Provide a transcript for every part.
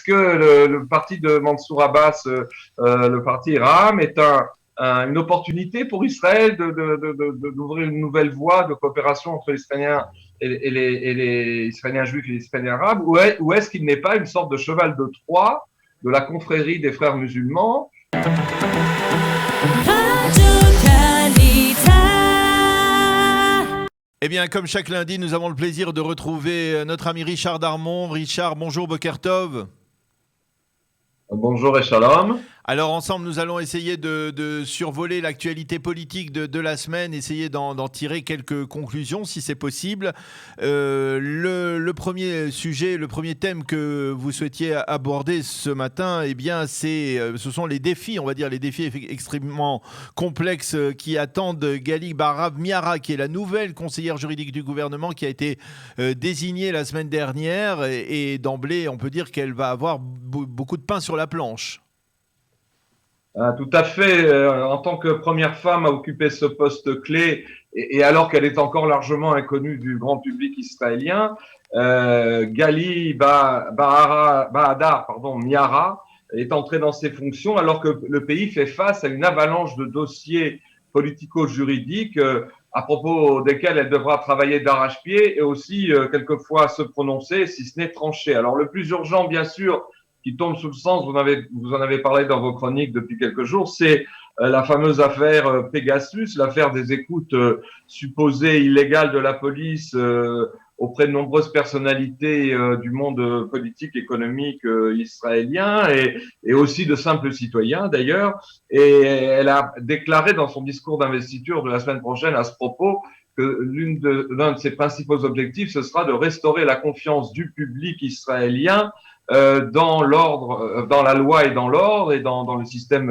est-ce que le parti de Mansour Abbas, le parti Ra'am, est une opportunité pour Israël d'ouvrir une nouvelle voie de coopération entre les Israéliens et les Israéliens juifs et les Israéliens arabes, ou est-ce qu'il n'est pas une sorte de cheval de Troie de la confrérie des frères musulmans? Eh bien, comme chaque lundi, nous avons le plaisir de retrouver notre ami Richard Darmon. Richard, bonjour, Boker Tov. Bonjour et shalom. Alors ensemble, nous allons essayer de survoler l'actualité politique de la semaine, essayer d'en tirer quelques conclusions si c'est possible. Le premier sujet, le premier thème que vous souhaitiez aborder ce matin, eh bien, ce sont les défis, on va dire les défis extrêmement complexes qui attendent Gali Baharav Miara, qui est la nouvelle conseillère juridique du gouvernement qui a été désignée la semaine dernière. Et d'emblée, on peut dire qu'elle va avoir beaucoup de pain sur la planche. Ah, tout à fait. En tant que première femme à occuper ce poste clé, et alors qu'elle est encore largement inconnue du grand public israélien, Gali Bahadar, Miara, est entrée dans ses fonctions alors que le pays fait face à une avalanche de dossiers politico-juridiques à propos desquels elle devra travailler d'arrache-pied et aussi quelquefois se prononcer, si ce n'est trancher. Alors le plus urgent, bien sûr, qui tombe sous le sens, vous en avez parlé dans vos chroniques depuis quelques jours, c'est la fameuse affaire Pegasus, l'affaire des écoutes supposées illégales de la police auprès de nombreuses personnalités du monde politique, économique israélien et aussi de simples citoyens d'ailleurs. Et elle a déclaré dans son discours d'investiture de la semaine prochaine à ce propos que l'un de ses principaux objectifs, ce sera de restaurer la confiance du public israélien dans l'ordre, dans la loi et dans l'ordre et dans le système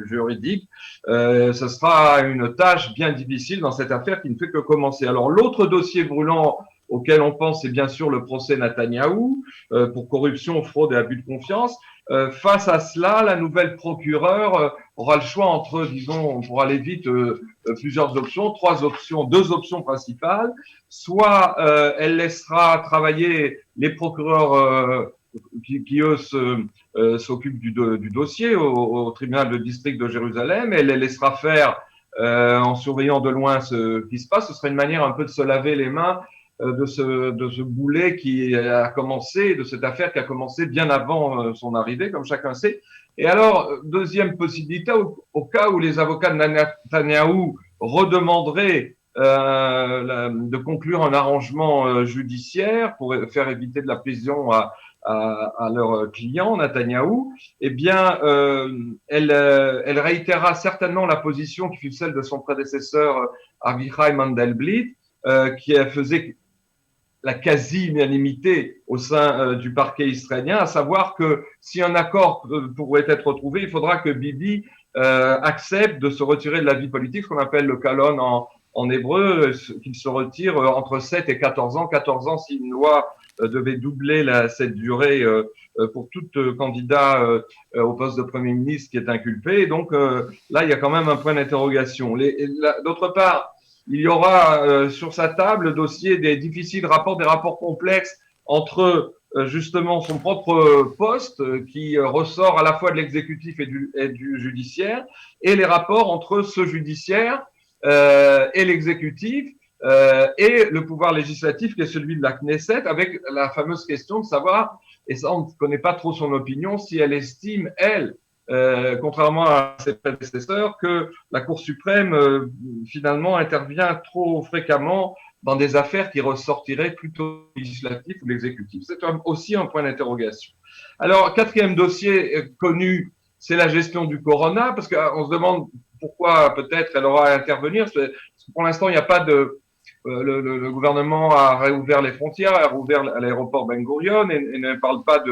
juridique. Ce sera une tâche bien difficile dans cette affaire qui ne fait que commencer. Alors l'autre dossier brûlant auquel on pense, c'est bien sûr le procès Netanyahou pour corruption, fraude et abus de confiance. Face à cela, la nouvelle procureure aura le choix entre, disons, pour aller vite, plusieurs options, deux options principales. Soit elle laissera travailler les procureurs qui eux s'occupent du dossier au tribunal de district de Jérusalem, et elle les laissera faire en surveillant de loin ce qui se passe. Ce serait une manière un peu de se laver les mains de ce boulet qui a commencé, de cette affaire qui a commencé bien avant son arrivée, comme chacun sait. Et alors, deuxième possibilité, au cas où les avocats de Netanyahou redemanderaient de conclure un arrangement judiciaire pour faire éviter de la prison à leur client, Netanyahou, eh bien, elle réitérera certainement la position qui fut celle de son prédécesseur Avichai Mandelblit, qui faisait la quasi-unanimité au sein du parquet israélien, à savoir que si un accord pourrait être trouvé, il faudra que Bibi accepte de se retirer de la vie politique, ce qu'on appelle le kalon en hébreu, qu'il se retire entre 7 et 14 ans. 14 ans si une loi devait doubler cette durée pour tout candidat au poste de Premier ministre qui est inculpé. Donc là, il y a quand même un point d'interrogation. D'autre part, il y aura sur sa table le dossier des difficiles rapports, des rapports complexes entre justement son propre poste qui ressort à la fois de l'exécutif et du judiciaire, et les rapports entre ce judiciaire et l'exécutif et le pouvoir législatif qui est celui de la Knesset, avec la fameuse question de savoir, et ça on ne connaît pas trop son opinion, si elle estime, elle, contrairement à ses prédécesseurs, que la Cour suprême finalement intervient trop fréquemment dans des affaires qui ressortiraient plutôt législatives ou l'exécutif. C'est aussi un point d'interrogation. Alors, quatrième dossier connu, c'est la gestion du corona, parce qu'on se demande pourquoi peut-être elle aura à intervenir. Parce que pour l'instant, il n'y a pas de... Le gouvernement a réouvert les frontières, a rouvert l'aéroport Ben Gurion et ne parle pas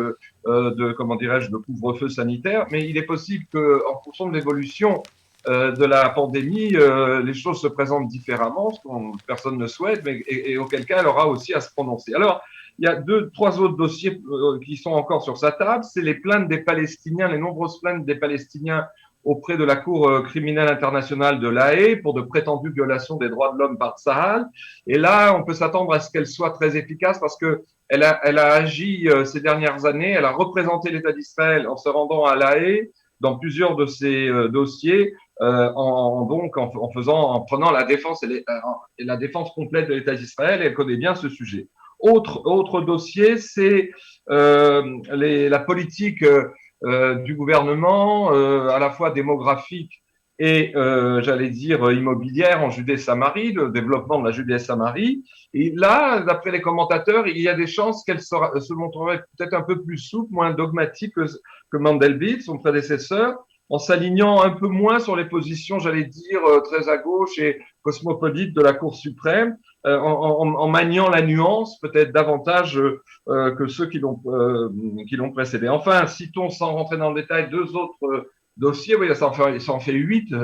comment dirais-je, de couvre-feu sanitaire, mais il est possible qu'en fonction de l'évolution de la pandémie, les choses se présentent différemment, ce que personne ne souhaite, mais et auquel cas elle aura aussi à se prononcer. Alors, il y a trois autres dossiers qui sont encore sur sa table, c'est les plaintes des Palestiniens, les nombreuses plaintes des Palestiniens auprès de la Cour criminelle internationale de La Haye pour de prétendues violations des droits de l'homme par Tsahal. Et là, on peut s'attendre à ce qu'elle soit très efficace parce que elle a agi ces dernières années, elle a représenté l'État d'Israël en se rendant à La Haye dans plusieurs de ces dossiers, en prenant la défense et la défense complète de l'État d'Israël. Elle connaît bien ce sujet. Autre dossier, c'est la politique du gouvernement, à la fois démographique et, j'allais dire, immobilière en Judée-Samarie, le développement de la Judée-Samarie. Et là, d'après les commentateurs, il y a des chances qu'elle se montrerait peut-être un peu plus souple, moins dogmatique que Mandelblit, son prédécesseur, en s'alignant un peu moins sur les positions, j'allais dire, très à gauche et cosmopolites de la Cour suprême, en maniant la nuance peut-être davantage que ceux qui l'ont précédé. Enfin, citons sans rentrer dans le détail deux autres dossiers. Oui, ça en fait 8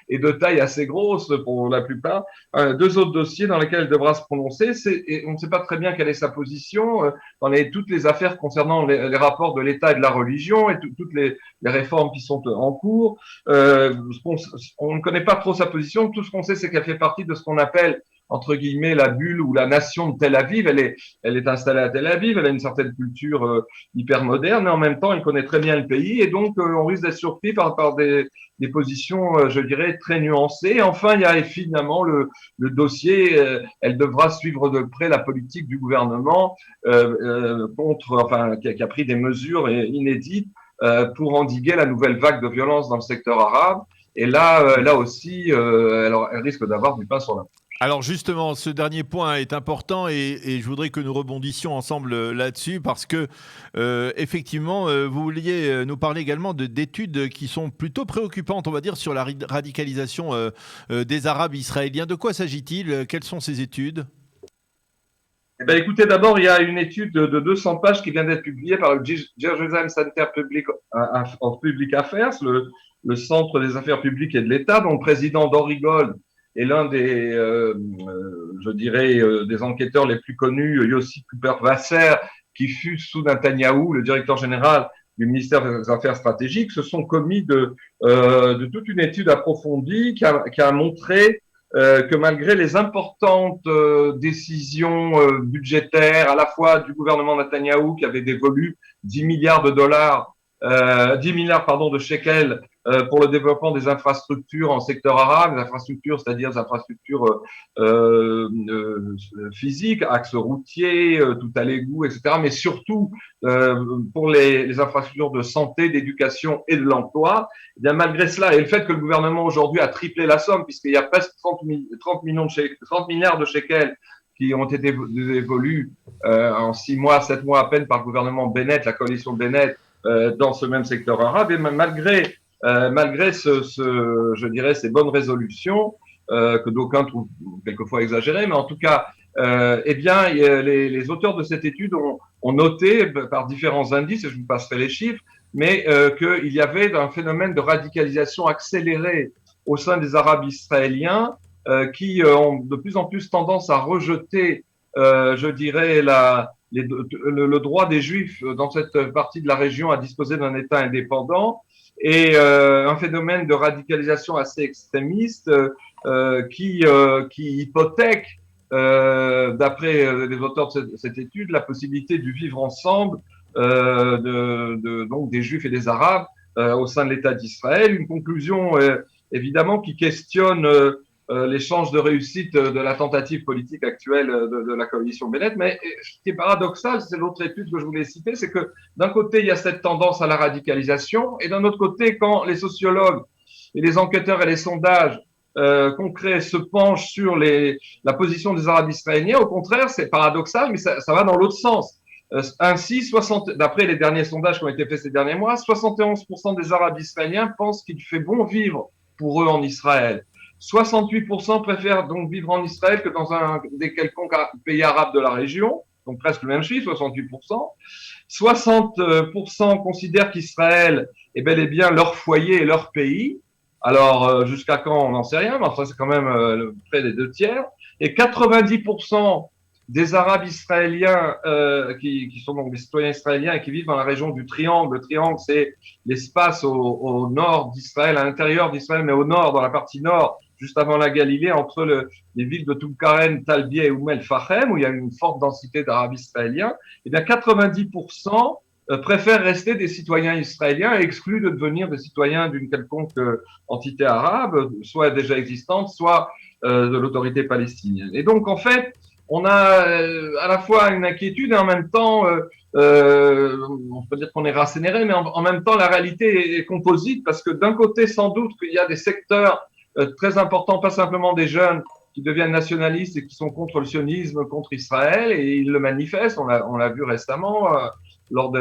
et de taille assez grosse pour la plupart. Deux autres dossiers dans lesquels elle devra se prononcer. Et on ne sait pas très bien quelle est sa position dans toutes les affaires concernant les rapports de l'État et de la religion et toutes les réformes qui sont en cours. On ne connaît pas trop sa position. Tout ce qu'on sait, c'est qu'elle fait partie de ce qu'on appelle entre guillemets la bulle ou la nation de Tel Aviv. Elle est installée à Tel Aviv, elle a une certaine culture hyper moderne, et en même temps, elle connaît très bien le pays, et donc on risque d'être surpris par des positions, je dirais, très nuancées. Et enfin, il y a finalement le dossier, elle devra suivre de près la politique du gouvernement qui a pris des mesures inédites pour endiguer la nouvelle vague de violence dans le secteur arabe. Et là aussi, elle risque d'avoir du pain sur la. Alors justement, ce dernier point est important et je voudrais que nous rebondissions ensemble là-dessus parce que effectivement, vous vouliez nous parler également d'études qui sont plutôt préoccupantes, on va dire, sur la radicalisation des Arabes israéliens. De quoi s'agit-il? Quelles sont ces études? Eh bien, écoutez, d'abord, il y a une étude de 200 pages qui vient d'être publiée par le Jerusalem Center of Public Affairs, le Centre des affaires publiques et de l'État, dont le président Dori Gold est l'un des, je dirais, des enquêteurs les plus connus, Yossi Cooper-Wasser, qui fut sous Netanyahou, le directeur général du ministère des Affaires stratégiques, se sont commis de toute une étude approfondie qui a montré que malgré les importantes décisions budgétaires, à la fois du gouvernement Netanyahou qui avait dévolu 10 milliards de dollars, 10 milliards de shekels pour le développement des infrastructures en secteur arabe, les infrastructures, c'est-à-dire des infrastructures physiques, axes routiers, tout à l'égout, etc., mais surtout pour les infrastructures de santé, d'éducation et de l'emploi. Eh bien, malgré cela, et le fait que le gouvernement aujourd'hui a triplé la somme, puisqu'il y a presque 30 milliards de shekels qui ont été dévolus en 6 mois, 7 mois à peine par le gouvernement Bennett, la coalition Bennett, dans ce même secteur arabe, et malgré je dirais, ces bonnes résolutions que d'aucuns trouvent quelquefois exagérées, mais en tout cas, eh bien, les auteurs de cette étude ont noté par différents indices, et je vous passerai les chiffres, mais qu'il y avait un phénomène de radicalisation accélérée au sein des Arabes israéliens qui ont de plus en plus tendance à rejeter, je dirais, le droit des Juifs dans cette partie de la région à disposer d'un État indépendant, et un phénomène de radicalisation assez extrémiste qui hypothèque, d'après les auteurs de cette étude, la possibilité du vivre ensemble donc des Juifs et des Arabes au sein de l'État d'Israël. Une conclusion évidemment qui questionne les chances de réussite de la tentative politique actuelle de la coalition Bennett. Mais ce qui est paradoxal, c'est l'autre étude que je voulais citer, c'est que d'un côté, il y a cette tendance à la radicalisation, et d'un autre côté, quand les sociologues et les enquêteurs et les sondages concrets se penchent sur la position des Arabes israéliens, au contraire, c'est paradoxal, mais ça va dans l'autre sens. Ainsi, d'après les derniers sondages qui ont été faits ces derniers mois, 71% des Arabes israéliens pensent qu'il fait bon vivre pour eux en Israël. 68% préfèrent donc vivre en Israël que dans un des quelconques pays arabes de la région, donc presque le même chiffre, 68%. 60% considèrent qu'Israël est bel et bien leur foyer et leur pays. Alors, jusqu'à quand, on n'en sait rien, mais enfin, c'est quand même près des 2 tiers. Et 90% des Arabes israéliens qui sont donc des citoyens israéliens et qui vivent dans la région du Triangle. Le Triangle, c'est l'espace au nord d'Israël, à l'intérieur d'Israël, mais au nord, dans la partie nord, juste avant la Galilée, entre les villes de Toulkaren, Talbieh et Oum el-Fachem, où il y a une forte densité d'Arabes israéliens. Eh bien, 90% préfèrent rester des citoyens israéliens et exclus de devenir des citoyens d'une quelconque entité arabe, soit déjà existante, soit de l'autorité palestinienne. Et donc, en fait, on a à la fois une inquiétude et en même temps, on peut dire qu'on est rassénéré, mais en même temps, la réalité est composite parce que d'un côté, sans doute qu'il y a des secteurs très importants, pas simplement des jeunes, qui deviennent nationalistes et qui sont contre le sionisme, contre Israël, et ils le manifestent. On l'a vu récemment lors de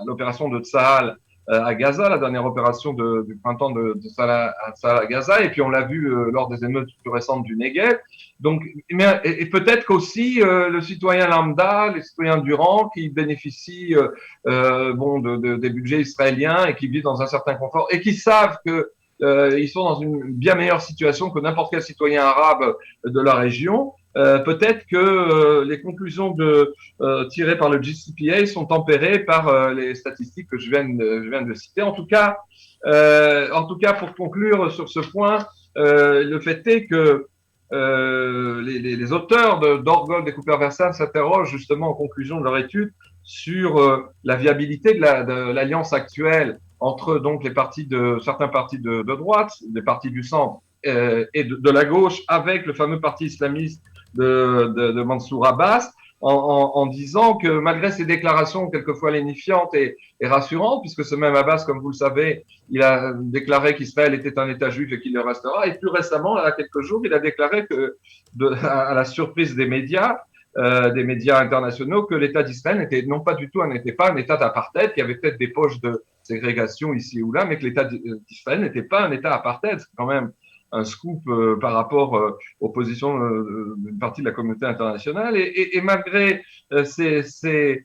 l'opération de Tsahal à Gaza, la dernière opération du printemps de Tsahal à Gaza, et puis on l'a vu lors des émeutes plus récentes du Negev. Donc, et peut-être qu'aussi le citoyen lambda, les citoyens du rang qui bénéficient des budgets israéliens et qui vivent dans un certain confort et qui savent que ils sont dans une bien meilleure situation que n'importe quel citoyen arabe de la région. Peut-être que les conclusions tirées par le GCPA sont tempérées par les statistiques que je viens de citer. En tout cas, pour conclure sur ce point, le fait est que les auteurs d'Orgol et Cooper-Versan s'interrogent justement en conclusion de leur étude sur la viabilité de l'alliance actuelle entre donc certains partis de droite, des partis du centre et de la gauche, avec le fameux parti islamiste de Mansour Abbas, en disant que malgré ces déclarations quelquefois lénifiantes et rassurantes, puisque ce même Abbas, comme vous le savez, il a déclaré qu'Israël était un État juif et qu'il le restera, et plus récemment, il y a quelques jours, il a déclaré que, à la surprise des médias internationaux, que l'État d'Israël n'était pas un État d'apartheid, qui avait peut-être des poches de ségrégation ici ou là, mais que l'État d'Israël n'était pas un État apartheid. C'est quand même un scoop par rapport aux positions d'une partie de la communauté internationale. Et malgré ces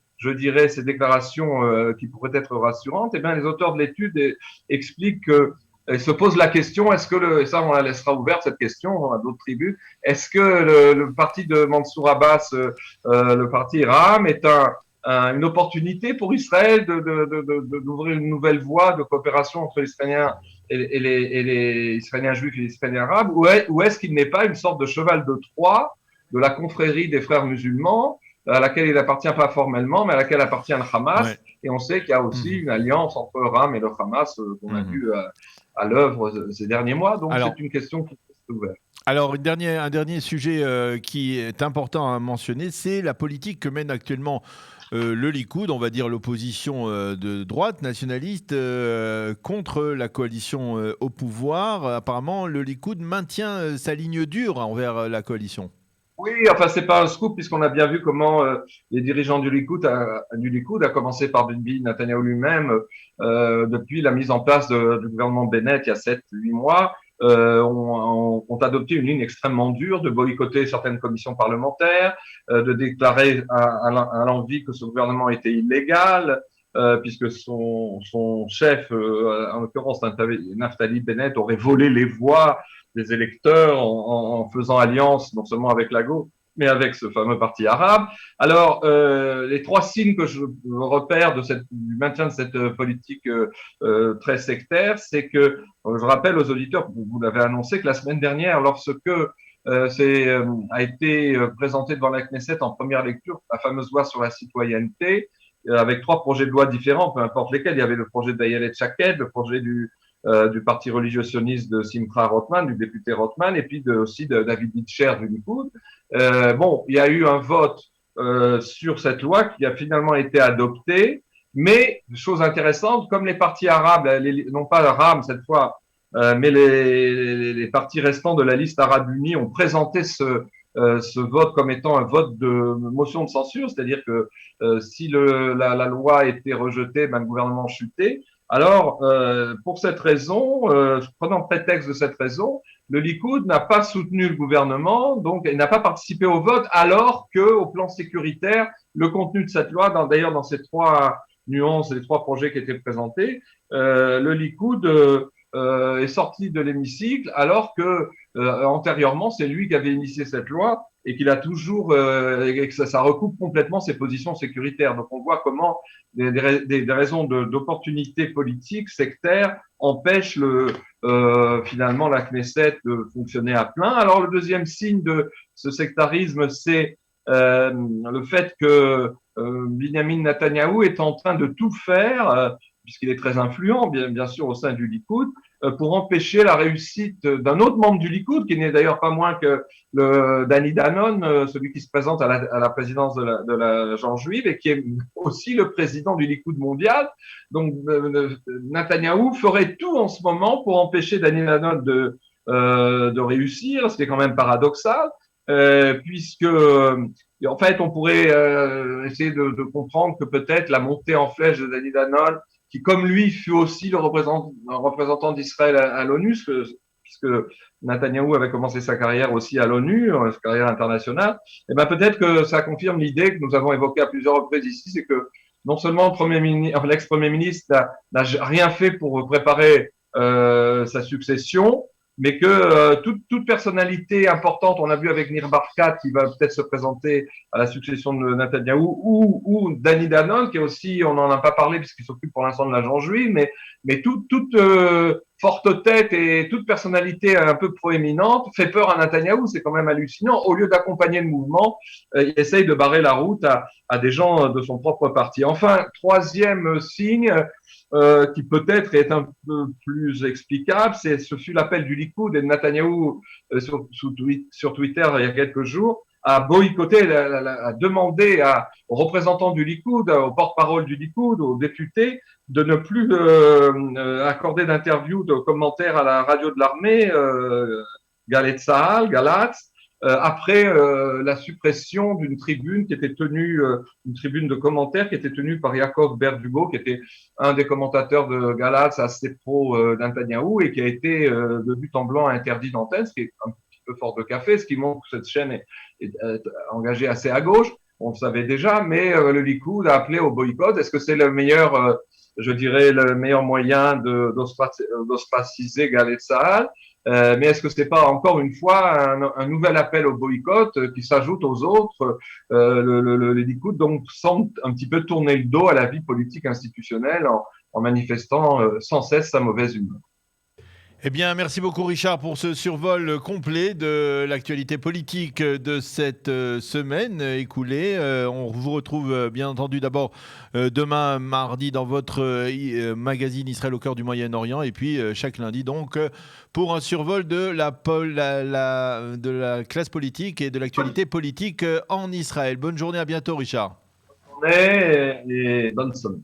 déclarations qui pourraient être rassurantes, eh bien, les auteurs de l'étude expliquent que se pose la question, et ça on la laissera ouverte cette question à d'autres tribus, est-ce que le parti de Mansour Abbas, le parti Ram, est une opportunité pour Israël d'ouvrir une nouvelle voie de coopération entre les Israéliens et les Israéliens juifs et les Israéliens arabes, ou est-ce qu'il n'est pas une sorte de cheval de Troie de la confrérie des frères musulmans, à laquelle il n'appartient pas formellement, mais à laquelle appartient le Hamas. Ouais. Et on sait qu'il y a aussi une alliance entre Ram et le Hamas qu'on a vu à l'œuvre ces derniers mois. Donc c'est une question qui est ouverte. Alors, un dernier sujet qui est important à mentionner, c'est la politique que mène actuellement le Likoud, on va dire l'opposition de droite nationaliste contre la coalition au pouvoir. Apparemment, le Likoud maintient sa ligne dure envers la coalition. Oui, enfin, c'est pas un scoop puisqu'on a bien vu comment les dirigeants du Likoud, à commencer par Bibi Netanyahu lui-même, depuis la mise en place du gouvernement Bennett il y a 7-8 mois, ont adopté une ligne extrêmement dure de boycotter certaines commissions parlementaires, de déclarer à l'envi que ce gouvernement était illégal, puisque son chef, en l'occurrence Naftali Bennett, aurait volé les voix des électeurs en faisant alliance non seulement avec la gauche, mais avec ce fameux parti arabe. Alors, les trois signes que je repère du maintien de cette politique très sectaire, c'est que, je rappelle aux auditeurs, vous l'avez annoncé, que la semaine dernière, lorsque a été présenté devant la Knesset en première lecture la fameuse loi sur la citoyenneté, avec trois projets de loi différents, peu importe lesquels. Il y avait le projet d'Ayelet Shaked, le projet du parti religieux sioniste de Simcha Rothman, du député Rothman, et puis aussi de David Bitcher du Likoud. Il y a eu un vote sur cette loi qui a finalement été adoptée, mais, chose intéressante, comme les partis arabes, non pas Ram cette fois, mais les partis restants de la liste arabe unie ont présenté ce vote comme étant un vote de motion de censure, c'est-à-dire que si la loi était rejetée, le gouvernement chutait. Alors, pour cette raison, prenant prétexte de cette raison, le Likoud n'a pas soutenu le gouvernement, donc il n'a pas participé au vote, alors que, au plan sécuritaire, le contenu de cette loi, d'ailleurs dans ces trois nuances, les trois projets qui étaient présentés, le Likoud est sorti de l'hémicycle, alors que antérieurement, c'est lui qui avait initié cette loi et qu'il a toujours et que ça recoupe complètement ses positions sécuritaires. Donc on voit comment des raisons d'opportunité politique sectaire empêchent finalement la Knesset de fonctionner à plein. Alors le deuxième signe de ce sectarisme, c'est le fait que Binyamin Netanyahou est en train de tout faire, puisqu'il est très influent, bien sûr, au sein du Likoud, pour empêcher la réussite d'un autre membre du Likoud, qui n'est d'ailleurs pas moins que Danny Danon, celui qui se présente à la présidence de la genre juive et qui est aussi le président du Likoud mondial. Donc, Netanyahou ferait tout en ce moment pour empêcher Danny Danon de réussir, ce qui est quand même paradoxal, puisque en fait, on pourrait essayer de comprendre que peut-être la montée en flèche de Danny Danon, qui comme lui fut aussi le représentant d'Israël à l'ONU, puisque Netanyahou avait commencé sa carrière aussi à l'ONU, sa carrière internationale, et ben peut-être que ça confirme l'idée que nous avons évoquée à plusieurs reprises ici, c'est que non seulement l'ex-premier ministre n'a rien fait pour préparer sa succession, mais que toute personnalité importante, on a vu avec Nir Barkat qui va peut-être se présenter à la succession de Netanyahou, ou Danny Danon, qui est aussi, on n'en a pas parlé puisqu'il s'occupe pour l'instant de la genre juive, mais toute forte tête et toute personnalité un peu proéminente fait peur à Netanyahou, c'est quand même hallucinant. Au lieu d'accompagner le mouvement, il essaye de barrer la route à des gens de son propre parti. Enfin, troisième signe, qui peut-être est un peu plus explicable, ce fut l'appel du Likoud et de Netanyahou sur Twitter il y a quelques jours, à boycotter, à demander aux représentants du Likoud, aux porte-parole du Likoud, aux députés, de ne plus accorder d'interviews, de commentaires à la radio de l'armée, Galet Tzahal, Galatz, après la suppression d'une tribune qui était tenue, une tribune de commentaires qui était tenue par Yaakov Berdugo, qui était un des commentateurs de Galatz assez pro Netanyahou et qui a été de but en blanc interdit d'antenne, ce qui est un petit peu fort de café, ce qui montre que cette chaîne est engagée assez à gauche. On le savait déjà, mais le Likoud a appelé au boycott. Est-ce que c'est le meilleur, je dirais, le meilleur moyen d'ostraciser Galet Tzahal? Mais est-ce que c'est pas encore une fois un nouvel appel au boycott qui s'ajoute aux autres? Le Likoud donc semble un petit peu tourner le dos à la vie politique institutionnelle en manifestant sans cesse sa mauvaise humeur. Eh bien, merci beaucoup Richard pour ce survol complet de l'actualité politique de cette semaine écoulée. On vous retrouve bien entendu d'abord demain mardi dans votre magazine Israël au cœur du Moyen-Orient et puis chaque lundi donc pour un survol de de la classe politique et de l'actualité politique en Israël. Bonne journée, à bientôt Richard. Bonne journée et bonne semaine.